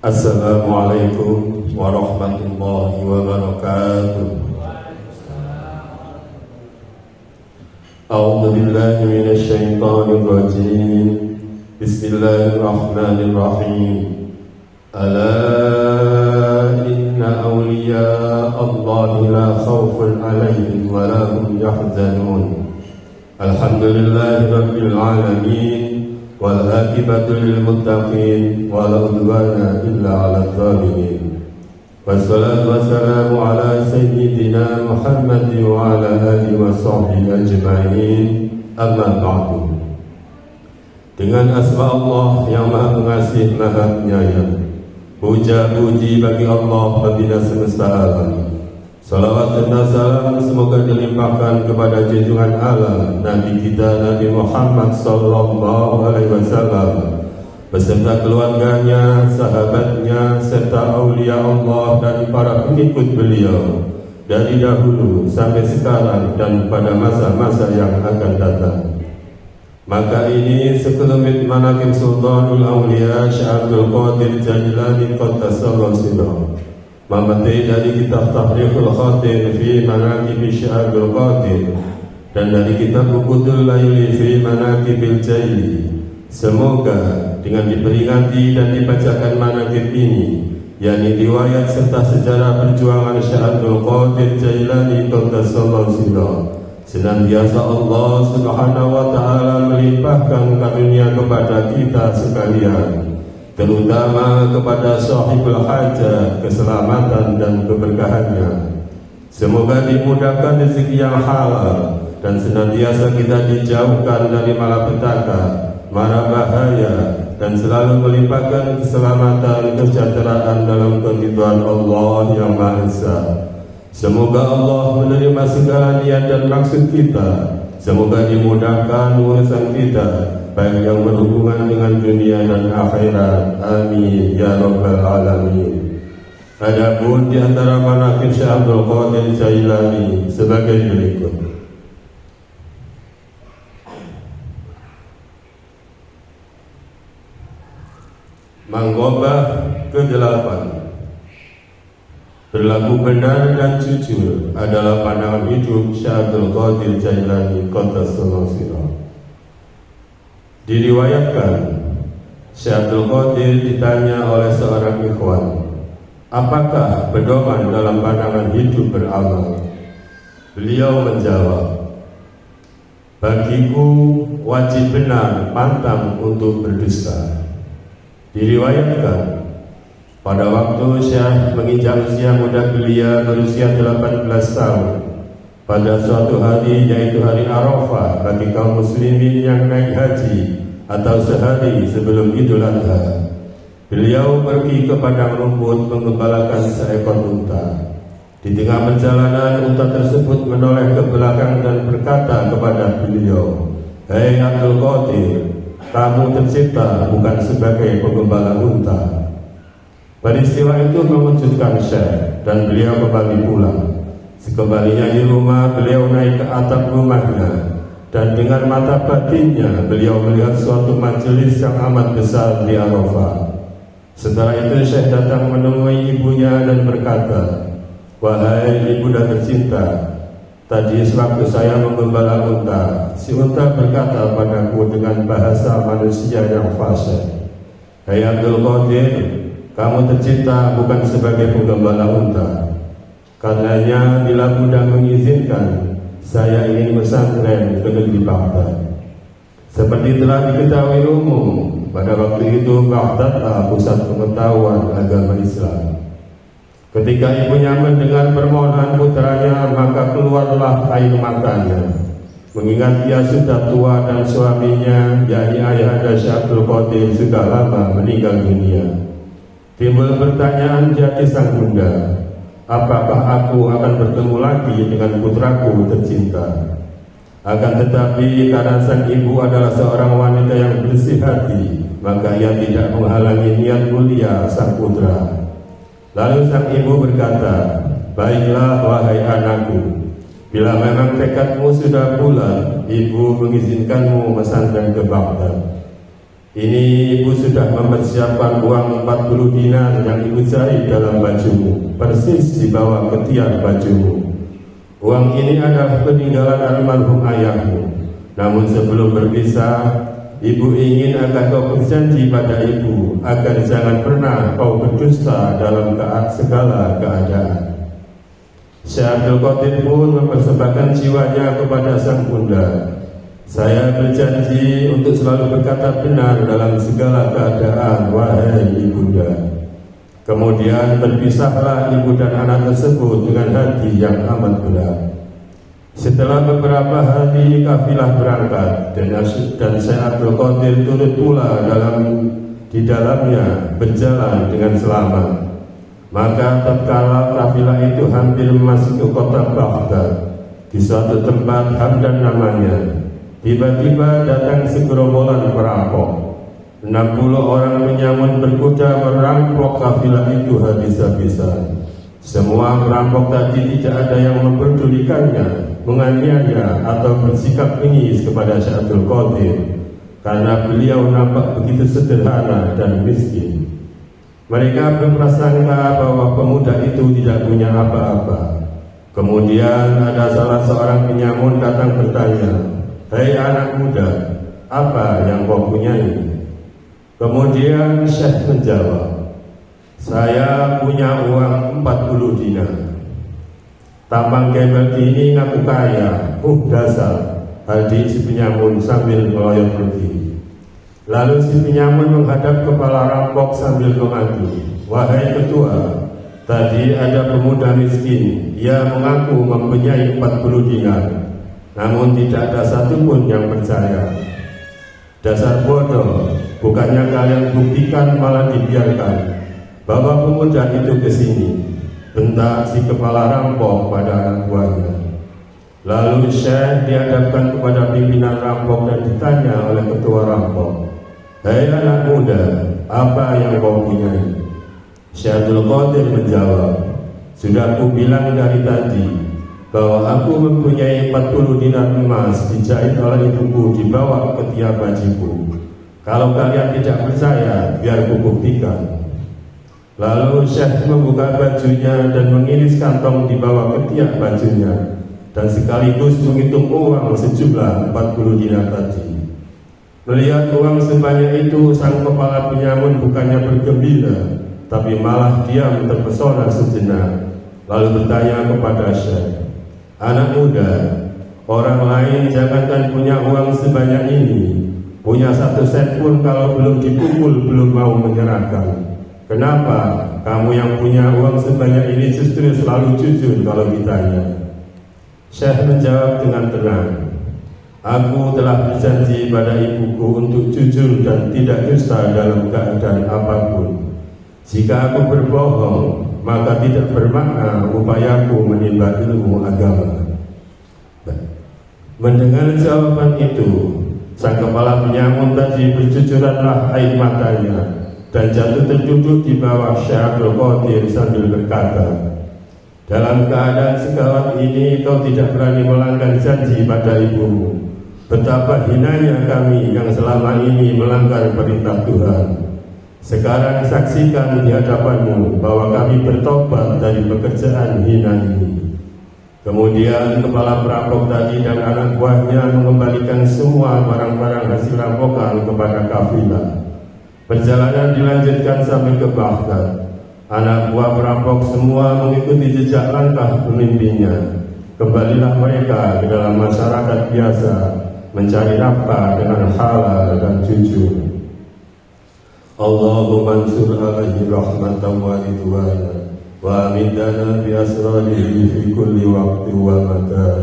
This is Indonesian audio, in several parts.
Assalamualaikum warahmatullahi wabarakatuh. A'udzu billahi minasy syaithanir rajim. Bismillahirrahmanirrahim. Ala inna awliya Allahi la khawfun 'alaihim wa la hum yahzanun. Alhamdulillahi rabbil alamin. Wal aqibatu lil muttaqin wa la udwana illa 'alal zalimin. Wassalatu wassalamu ala sayyidina Muhammad wa ala alihi wa sahbihi ajma'in. Amma ba'du. Dengan asma Allah yang Maha Pengasih, Maha Penyayang, puja puji bagi Allah Pembina semesta alam. Salawat dan salam semoga dilimpahkan kepada junjungan alam Nabi kita Nabi Muhammad sallallahu alaihi wasallam beserta keluarganya, sahabatnya, serta aulia Allah dan para pengikut beliau dari dahulu sampai sekarang dan pada masa-masa yang akan datang. Maka ini sekelumit manaqib Sultanul Auliya Syekh Abdul Qadir Jailani Qaddasallahu sirrahu, memetik dari kitab Tahriqul Khatir fi Manaqib Syekh Abdul Qadir dan dari kitab Uqudul Laili fi Manaqibil Jaili. Semoga dengan diperingati dan dibacakan manaqib ini, yakni riwayat serta sejarah perjuangan Syekh Abdul Qadir Jailani Qaddasallahu sirrahu, senantiasa Allah Subhanahu wa ta'ala melimpahkan karunia kepada kita sekalian, terutama kepada sahibul hajat, keselamatan dan keberkahannya. Semoga dimudahkan rezeki yang halal dan senantiasa kita dijauhkan dari malapetaka, mara bahaya, dan selalu melimpahkan keselamatan, kesejahteraan dalam keridhaan Allah yang Maha Esa. Semoga Allah menerima segala niat dan maksud kita. Semoga dimudahkan urusan kita, baik yang berhubungan dengan dunia dan akhirat. Amin ya rabbal alamin. Adapun di antara manaqib Syekh Abdul Qadir Jailani sebagai berikut. Manggobah ke-8, berlaku benar dan jujur adalah pandangan hidup Syekh Abdul Qadir Jailani Qaddasallahu sirrahu. Diriwayatkan Syekh Abdul Qadir ditanya oleh seorang ikhwan, apakah pedoman dalam pandangan hidup beramal? Beliau menjawab, bagiku wajib benar pantang untuk berdusta. Diriwayatkan pada waktu Syekh menginjak usia muda belia berusia 18 tahun, pada suatu hari, yaitu hari Arafah bagi kaum muslimin yang naik haji atau sehari sebelum Idul Adha, beliau pergi ke padang rumput menggembalakan seekor unta. Di tengah perjalanan, unta tersebut menoleh ke belakang dan berkata kepada beliau, "Hei Abdul Qadir, kamu tercipta bukan sebagai penggembala unta." Peristiwa itu mengejutkan Syekh dan beliau kembali pulang. Sekembalinya di rumah, beliau naik ke atap rumahnya dan dengan mata batinnya beliau melihat suatu majelis yang amat besar di Arafah. Setelah itu Syekh datang menemui ibunya dan berkata, "Wahai ibunda tercinta, tadi sewaktu saya menggembala unta, si unta berkata padaku dengan bahasa manusia yang fasih, 'Hei Abdul Qadir, kamu tercipta bukan sebagai penggembala unta. Karenanya bila Bunda mengizinkan, saya ingin pesantren ke negeri Baghdad.' Seperti telah diketahui umum, pada waktu itu Baghdadlah pusat pengetahuan agama Islam. Ketika ibunya mendengar permohonan putranya, maka keluarlah air matanya, mengingat ia sudah tua dan suaminya, yakni ayahanda Syekh Abdul Qadir, sudah lama meninggal dunia. Timbul pertanyaan di hati sang bunda, apakah aku akan bertemu lagi dengan putraku tercinta? Akan tetapi karena sang ibu adalah seorang wanita yang bersih hati, maka ia tidak menghalangi niat mulia sang putra. Lalu sang ibu berkata, "Baiklah wahai anakku, bila memang tekadmu sudah bulat, ibu mengizinkanmu pesantren ke Baghdad." Ini ibu sudah mempersiapkan uang 40 dinar yang ibu jahit dalam bajumu, persis di bawah ketiak bajumu. Uang ini adalah peninggalan almarhum ayahmu. Namun sebelum berpisah, ibu ingin agar kau berjanji pada ibu agar jangan pernah kau berdusta dalam segala keadaan. Syekh Abdul Qadir pun mempersembahkan jiwanya kepada sang bunda. Saya berjanji untuk selalu berkata benar dalam segala keadaan, wahai ibunda. Kemudian berpisahlah ibu dan anak tersebut dengan hati yang amat berat. Setelah beberapa hari kafilah berangkat dan Syekh Abdul Qadir turut pula di dalamnya berjalan dengan selamat. Maka tatkala kafilah itu hampir memasuki kota Baghdad, di suatu tempat Hamdan namanya, tiba-tiba datang segerombolan perampok. 60 orang penyamun berkuda merampok kafilah itu habis-habisan. Semua perampok tadi tidak ada yang memperdulikannya, menganiaya atau bersikap bengis kepada Syekh Abdul Qadir, karena beliau nampak begitu sederhana dan miskin. Mereka berprasangka bahwa pemuda itu tidak punya apa-apa. Kemudian ada salah seorang penyamun datang bertanya, "Hei anak muda, apa yang kau punyai?" Kemudian Syekh menjawab, "Saya punya uang 40 dinar. Tampang gembel ini ngaku kaya, dasar," hadir si penyamun sambil meloyot pergi. Lalu si penyamun menghadap kepala rampok sambil mengadu, "Wahai ketua, tadi ada pemuda miskin, ia mengaku mempunyai 40 dinar, namun tidak ada satupun yang percaya. Dasar bodoh, bukannya kalian buktikan malah dibiarkan. Bawa pemuda itu ke sini," bentak si kepala rampok pada anak buahnya. Lalu Syekh dihadapkan kepada pimpinan rampok dan ditanya oleh ketua rampok, "Hei anak muda, apa yang kau punyai?" Syekh Abdul Qadir menjawab, "Sudah aku bilang dari tadi bahwa aku mempunyai 40 dinar emas dijahit oleh ibuku di bawah ketiak bajuku. Kalau kalian tidak percaya, biar ku buktikan." Lalu Syekh membuka bajunya dan mengiris kantong di bawah ketiak bajunya dan sekaligus menghitung uang sejumlah 40 dinar tadi. Melihat uang sebanyak itu, sang kepala penyamun bukannya bergembira, tapi malah diam terpesona sejenak, lalu bertanya kepada Syekh, "Anak muda, orang lain jangankan punya uang sebanyak ini, punya 1 sen pun kalau belum dipukul belum mau menyerahkan. Kenapa kamu yang punya uang sebanyak ini justru selalu jujur kalau ditanya?" Syekh menjawab dengan tenang, "Aku telah berjanji pada ibuku untuk jujur dan tidak dusta dalam keadaan apapun. Jika aku berbohong, maka tidak bermakna upayaku menimba ilmu agama." Mendengar jawaban itu, sang kepala penyamun tadi bercucuranlah air matanya dan jatuh terduduk di bawah Syekh Abdul Qadir sambil berkata, "Dalam keadaan segawat ini kau tidak berani melanggar janji pada ibumu. Betapa hinanya kami yang selama ini melanggar perintah Tuhan. Sekarang saksikan di hadapanmu bahwa kami bertobat dari pekerjaan hina ini." Kemudian kepala perampok tadi dan anak buahnya mengembalikan semua barang-barang hasil rampokan kepada kafilah. Perjalanan dilanjutkan sampai ke Baghdad. Anak buah perampok semua mengikuti jejak langkah pemimpinnya. Kembalilah mereka ke dalam masyarakat biasa, mencari nafkah dengan halal dan jujur. Allahumma ansur alaihi rahmatan wa ridwana wa amidana bi asrarihi fi kulli waqti wa makan.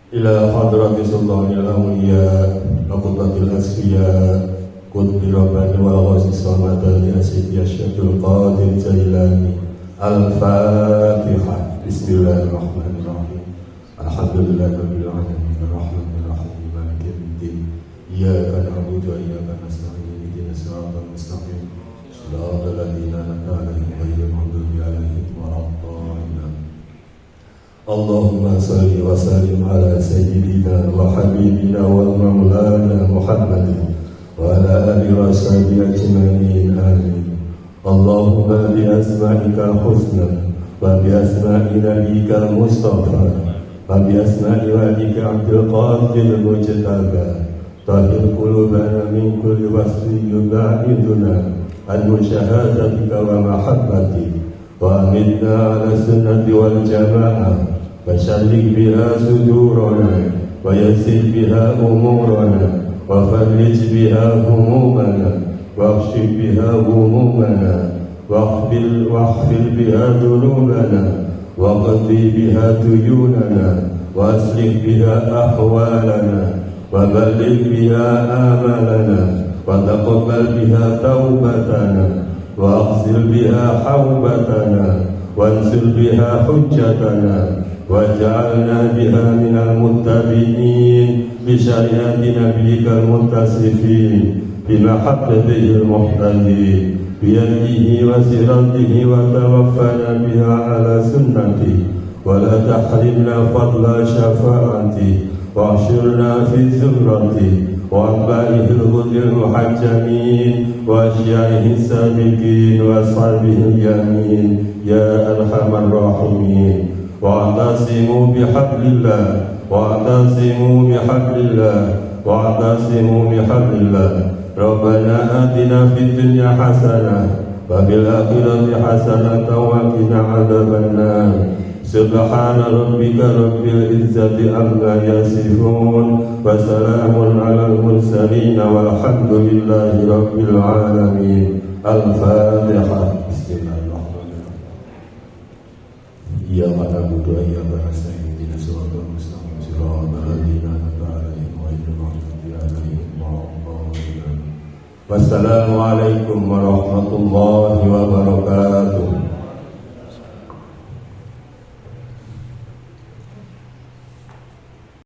Ila hadrati sultanil awliya Aqtatil asfiya Qutbi Rabbani wal ghazi samadani Asyidi Asyadul Qadir Jailani. Al-Fatihah. Bismillahirrahmanirrahim. Alhamdulillahirabbil alamin arrahmanir rahim maliki yaumiddin. Iyyaka na'budu wa iyyaka nasta'in ihdinas siratal mustaqim Allahumma salli wa sallim ala sayyidina wa habibina wa maulana Muhammadin wa ala alihi wa sahbihi ajma'in. Amin. Allahumma bi asma'ika husna wa bi asma'i nabiyyika Mustafa wa bi asma'i walika Abdul Qadir Mujtaba tahir qulubana min kulli wasfi yub'iduna an musyahadatika wa mahabbatik wa aminna ala sunnati wal jama'ah فشلك بها صدورنا ويسر بها أمورنا وفرج بها همومنا واكشف بها همومنا واغفر بها ذنوبنا وقضي بها ديوننا وأصلح بها أحوالنا وبلغ بها آمالنا وتقبل بها توبتنا وأغسل بها حوبتنا وانصر بها حجتنا واجعلنا بها من المتبعين بشريعة نبيك المتصفين بمحبته المحتدين بيده وسيرته وتوفنا بها على سنته ولا تحرمنا فضل شفاعته واحشرنا في زمرته وأنبائه الغد المحجمين وأشيائه السابقين وأصحابه اليمين يا أرحم الراحمين. واعتصموا بحبل الله واعتصموا بحبل الله واعتصموا بحبل الله. ربنا آتنا في الدنيا حسنة وفي الآخرة حسنة وقنا عذاب النار. سبحان ربك رب العزة عما يصفون وسلام على المرسلين والحمد لله رب العالمين. الفاتحة. إياك نعبد وإياك نستعين اهدنا الصراط المستقيم صراط الذين أنعمت عليهم غير المغضوب عليهم ولا الضالين. والسلام عليكم ورحمة الله وبركاته.